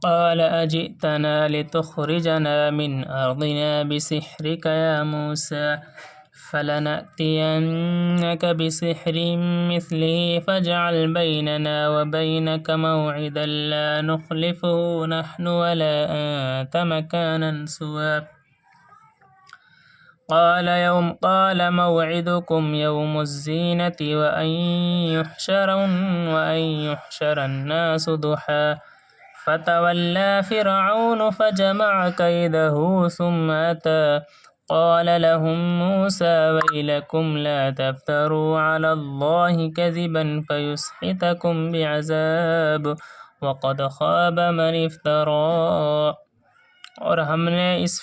قال أجئتنا لتخرجنا من أرضنا بسحرك يا موسى فلنأتينك بسحر مثله فاجعل بيننا وبينك موعدا لا نخلفه نحن ولا أنت مكانا سوى قال موعدكم يوم الزينة وأن يحشر الناس ضحى فتولى فرعون فجمع كيده ثم أتى قال لهم موسى ويلكم لا تفتروا على الله كذبا فيسحتكم بعذاب وقد خاب من افترى۔ اور ہم نے اس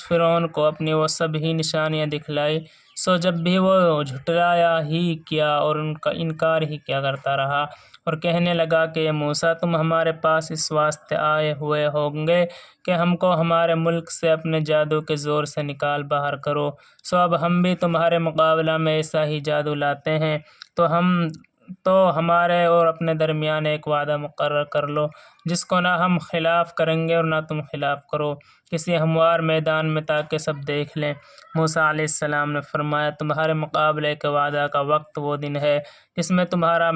فرعون کو اپنی وہ سب ہی نشانیاں دکھلائی، سو جب بھی وہ جھٹلایا ہی کیا اور ان کا انکار ہی کیا کرتا رہا، اور کہنے لگا کہ موسیٰ تم ہمارے پاس اس واسطے آئے ہوئے ہوں گے کہ ہم کو ہمارے ملک سے اپنے جادو کے زور سے نکال باہر کرو، سو اب ہم بھی تمہارے مقابلہ میں ایسا ہی جادو لاتے ہیں، تو ہمارے اور اپنے درمیان ایک وعدہ مقرر کر لو جس کو نہ ہم خلاف کریں گے اور نہ تم خلاف کرو کسی ہموار میدان میں، تاکہ سب دیکھ لیں۔ موسیٰ علیہ السلام نے فرمایا تمہارے مقابلے کے وعدہ کا وقت وہ دن ہے جس میں تمہارا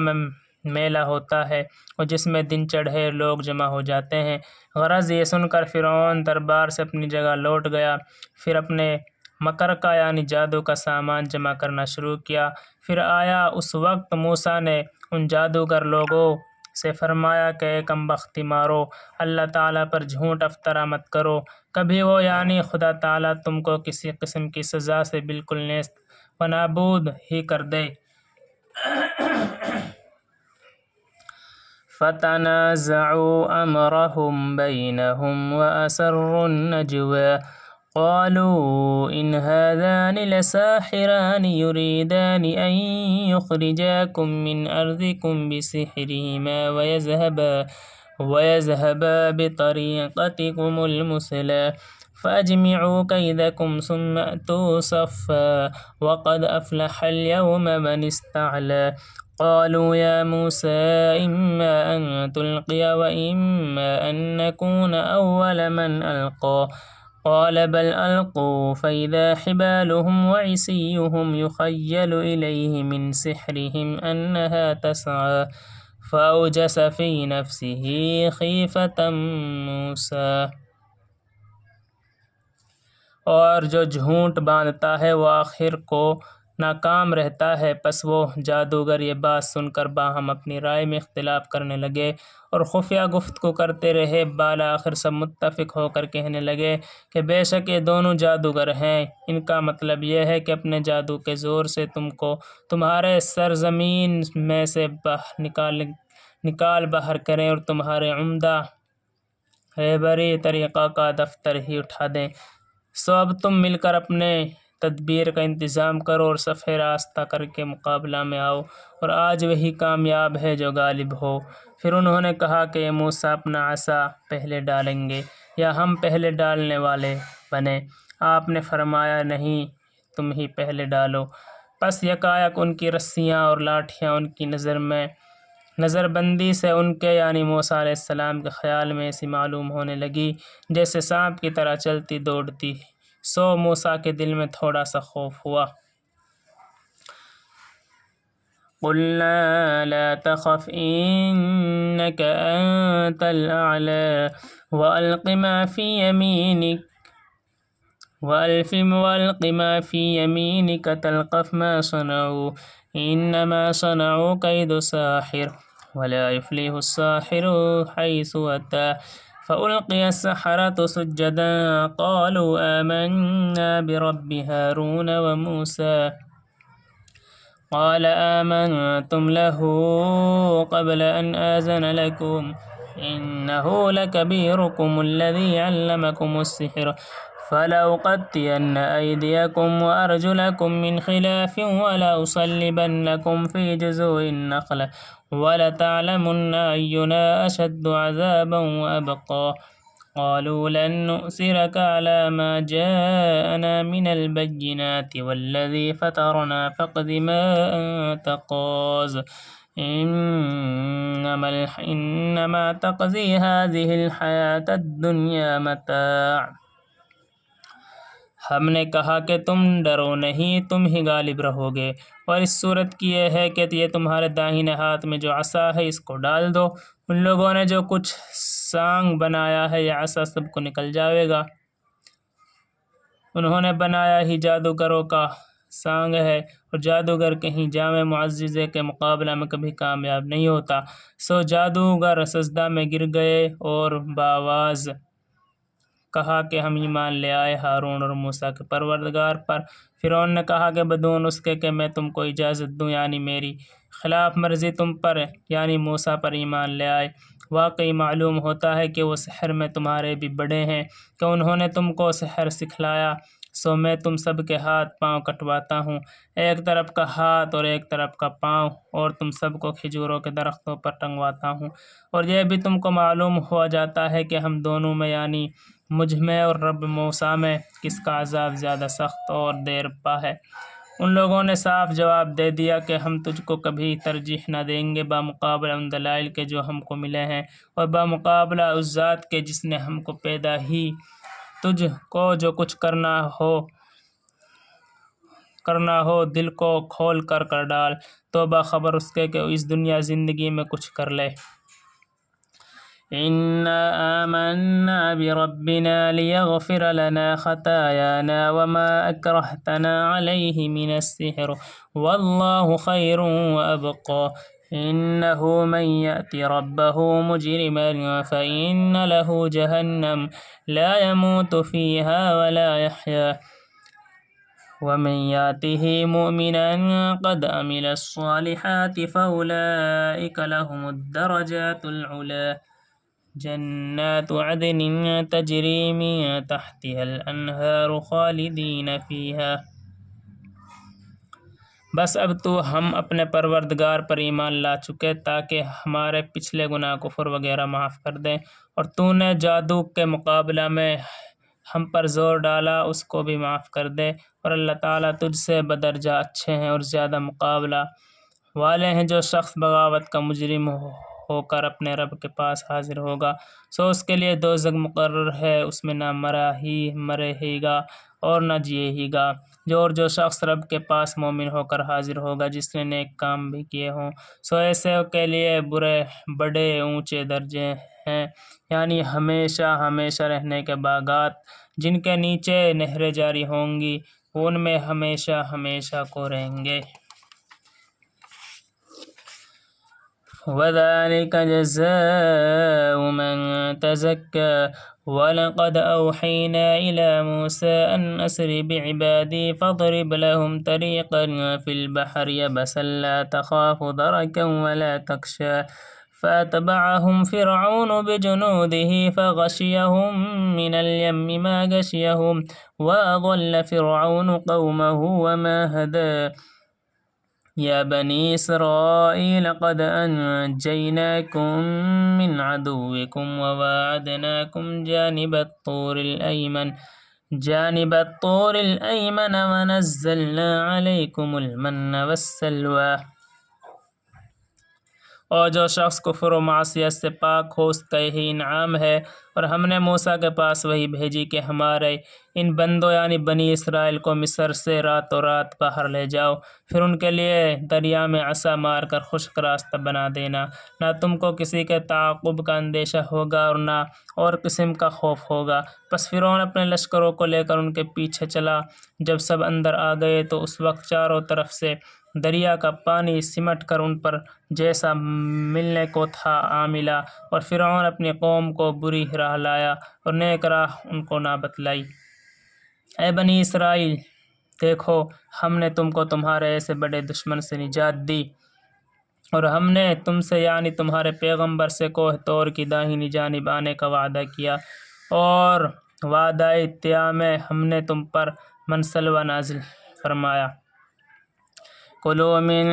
میلہ ہوتا ہے اور جس میں دن چڑھے لوگ جمع ہو جاتے ہیں۔ غرض یہ سن کر فرعون دربار سے اپنی جگہ لوٹ گیا، پھر اپنے مکر کا یعنی جادو کا سامان جمع کرنا شروع کیا۔ پھر آیا اس وقت موسیٰ نے ان جادوگر لوگوں سے فرمایا کہ اے کم بختی مارو، اللہ تعالیٰ پر جھوٹ افطرا مت کرو، کبھی وہ یعنی خدا تعالیٰ تم کو کسی قسم کی سزا سے بالکل نیست و نابود ہی کر دے۔ فتنازعوا أمرهم بينهم وأسروا النجوى قالوا إن هذان لساحران يريدان أن يخرجاكم من أرضكم بسحرهما ويذهبا بطريقتكم المثلى فأجمعوا كيدكم ثم أتوا صفا وقد أفلح اليوم من استعلى قالوا يا موسى إما أن تلقي وإما أن نكون أول من ألقى قال بل ألقوا فإذا حبالهم وعصيهم يخيل إليه من سحرهم أنها تسعى فأوجس في نفسه خيفة موسى۔ اور جو جھوٹ باندھتا ہے وہ آخر کو ناکام رہتا ہے، پس وہ جادوگر یہ بات سن کر باہم اپنی رائے میں اختلاف کرنے لگے اور خفیہ گفتگو کرتے رہے، بالآخر سب متفق ہو کر کہنے لگے کہ بے شک یہ دونوں جادوگر ہیں، ان کا مطلب یہ ہے کہ اپنے جادو کے زور سے تم کو تمہارے سرزمین میں سے نکال باہر کریں اور تمہارے عمدہ رہبری طریقہ کا دفتر ہی اٹھا دیں، سو اب تم مل کر اپنے تدبیر کا انتظام کرو اور صف راستہ کر کے مقابلہ میں آؤ، اور آج وہی کامیاب ہے جو غالب ہو۔ پھر انہوں نے کہا کہ اے موسیٰ اپنا عصا پہلے ڈالیں گے یا ہم پہلے ڈالنے والے بنیں؟ آپ نے فرمایا نہیں، تم ہی پہلے ڈالو۔ پس یکایک ان کی رسیاں اور لاٹھیاں ان کی نظر بندی سے ان کے یعنی موسیٰ علیہ السلام کے خیال میں ایسی معلوم ہونے لگی جیسے سانپ کی طرح چلتی دوڑتی، سو موسیٰ کے دل میں تھوڑا سا خوف ہوا۔ قلنا لا تخف إنك أنت الأعلى وألق ما في يمينك تلقف ما صنعوا إنما صنعوا كيد ساحر ولا يفلح الساحر حيث أتى فألقي السحرة سجدا قالوا آمنا برب هارون وموسى قال آمنتم له قبل أن آذن لكم إنه لكبيركم الذي علمكم السحر فلأقطعن أيديكم وأرجلكم من خلاف ولأصلبنكم في جذوع النخلة ولتعلمن أينا أشد عذابا وأبقى قالوا لن نؤثرك على ما جاءنا من البينات والذي فطرنا فاقض ما أنت قاض انما تقضی هذه الحیات الدنیا متاع۔ ہم نے کہا کہ تم ڈرو نہیں، تم ہی غالب رہو گے، اور اس صورت کی یہ ہے کہ یہ تمہارے داہنے ہاتھ میں جو عصا ہے اس کو ڈال دو۔ ان لوگوں نے جو کچھ سانگ بنایا ہے یہ عصا سب کو نکل جائے گا۔ انہوں نے بنایا ہی جادوگروں کا سانگ ہے، اور جادوگر کہیں جامع معجزے کے مقابلہ میں کبھی کامیاب نہیں ہوتا۔ سو جادوگر سجدہ میں گر گئے اور بآواز کہا کہ ہم ایمان لے آئے ہارون اور موسیٰ کے پروردگار پر۔ فرعون نے کہا کہ بدون اس کے کہ میں تم کو اجازت دوں، یعنی میری خلاف مرضی تم پر یعنی موسیٰ پر ایمان لے آئے۔ واقعی معلوم ہوتا ہے کہ وہ سحر میں تمہارے بھی بڑے ہیں، کہ انہوں نے تم کو سحر سکھلایا۔ سو میں تم سب کے ہاتھ پاؤں کٹواتا ہوں، ایک طرف کا ہاتھ اور ایک طرف کا پاؤں، اور تم سب کو کھجوروں کے درختوں پر ٹنگواتا ہوں۔ اور یہ بھی تم کو معلوم ہو جاتا ہے کہ ہم دونوں میں یعنی مجھ میں اور رب موسیٰ میں کس کا عذاب زیادہ سخت اور دیر پا ہے۔ ان لوگوں نے صاف جواب دے دیا کہ ہم تجھ کو کبھی ترجیح نہ دیں گے بمقابلہ ان دلائل کے جو ہم کو ملے ہیں، اور بمقابلہ اس ذات کے جس نے ہم کو پیدا ہی تجھ کو جو کچھ کرنا ہو دل کو کھول کر ڈال، تو باخبر اس کے کہ اس دنیا زندگی میں کچھ کر لے۔ انا آمنا بربنا لیغفر لنا خطايانا وما اکرہتنا علیہ من السحر واللہ خیر وابقى انه من یأت ربه مجرما فإن له جہنم لا يموت فيها ولا يحيا ومن يأته مؤمنا قد عمل الصالحات فأولئك لهم الدرجات العلى جنات عدن تجری من تحتها الانہار خالدین فیہا۔ بس اب تو ہم اپنے پروردگار پر ایمان لا چکے تاکہ ہمارے پچھلے گناہ کفر وغیرہ معاف کر دیں، اور تو نے جادو کے مقابلہ میں ہم پر زور ڈالا اس کو بھی معاف کر دے، اور اللہ تعالیٰ تجھ سے بدرجہ اچھے ہیں اور زیادہ مقابلہ والے ہیں۔ جو شخص بغاوت کا مجرم ہو کر اپنے رب کے پاس حاضر ہوگا سو اس کے لیے دوزخ مقرر ہے، اس میں نہ مرے ہی گا اور نہ جیے ہی گا۔ جو شخص رب کے پاس مومن ہو کر حاضر ہوگا جس نے نیک کام بھی کیے ہوں، سو ایسے کے لیے بڑے اونچے درجے ہیں، یعنی ہمیشہ ہمیشہ رہنے کے باغات جن کے نیچے نہریں جاری ہوں گی، وہ ان میں ہمیشہ ہمیشہ کو رہیں گے۔ وَذَلِكَ جَزَاءُ مَن تَزَكَّى وَلَقَدْ أَوْحَيْنَا إِلَى مُوسَىٰ أَنْ أَسْرِ بِعِبَادِي فَاضْرِبْ لَهُمْ طَرِيقًا فِي الْبَحْرِ يَبَسًا لَا تَخَافُ دَرَكًا وَلَا تَخْشَىٰ فَأَتْبَعَهُمْ فِرْعَوْنُ بِجُنُودِهِ فَغَشِيَهُم مِّنَ الْيَمِّ مَا غَشِيَهُمْ وَأَضَلَّ فِرْعَوْنُ قَوْمَهُ وَمَا هَدَىٰ يَا بَنِي إِسْرَائِيلَ قَدْ أَنجَيْنَاكُم مِّنْ عَدُوِّكُمْ وَوَاعَدْنَاكُمْ جَانِبَ الطُّورِ الْأَيْمَنَ وَنَزَّلْنَا عَلَيْكُمُ الْمَنَّ وَالسَّلْوَىٰ۔ اور جو شخص کفر و معصیت سے پاک ہو اس کا یہی انعام ہے، اور ہم نے موسیٰ کے پاس وحی بھیجی کہ ہمارے ان بندوں یعنی بنی اسرائیل کو مصر سے راتوں رات باہر لے جاؤ، پھر ان کے لیے دریا میں عصا مار کر خشک راستہ بنا دینا، نہ تم کو کسی کے تعاقب کا اندیشہ ہوگا اور نہ اور قسم کا خوف ہوگا۔ پس فرعون اپنے لشکروں کو لے کر ان کے پیچھے چلا، جب سب اندر آ گئے تو اس وقت چاروں طرف سے دریا کا پانی سمٹ کر ان پر جیسا ملنے کو تھا آ ملا، اور فرعون اپنی قوم کو بری راہ لایا اور نیک راہ ان کو نہ بتلائی۔ اے بنی اسرائیل، دیکھو ہم نے تم کو تمہارے ایسے بڑے دشمن سے نجات دی، اور ہم نے تم سے یعنی تمہارے پیغمبر سے کوہ طور کی داہنی جانب آنے کا وعدہ کیا، اور وعدہ طیٰ میں ہم نے تم پر منسلوہ نازل فرمایا۔ کلوا من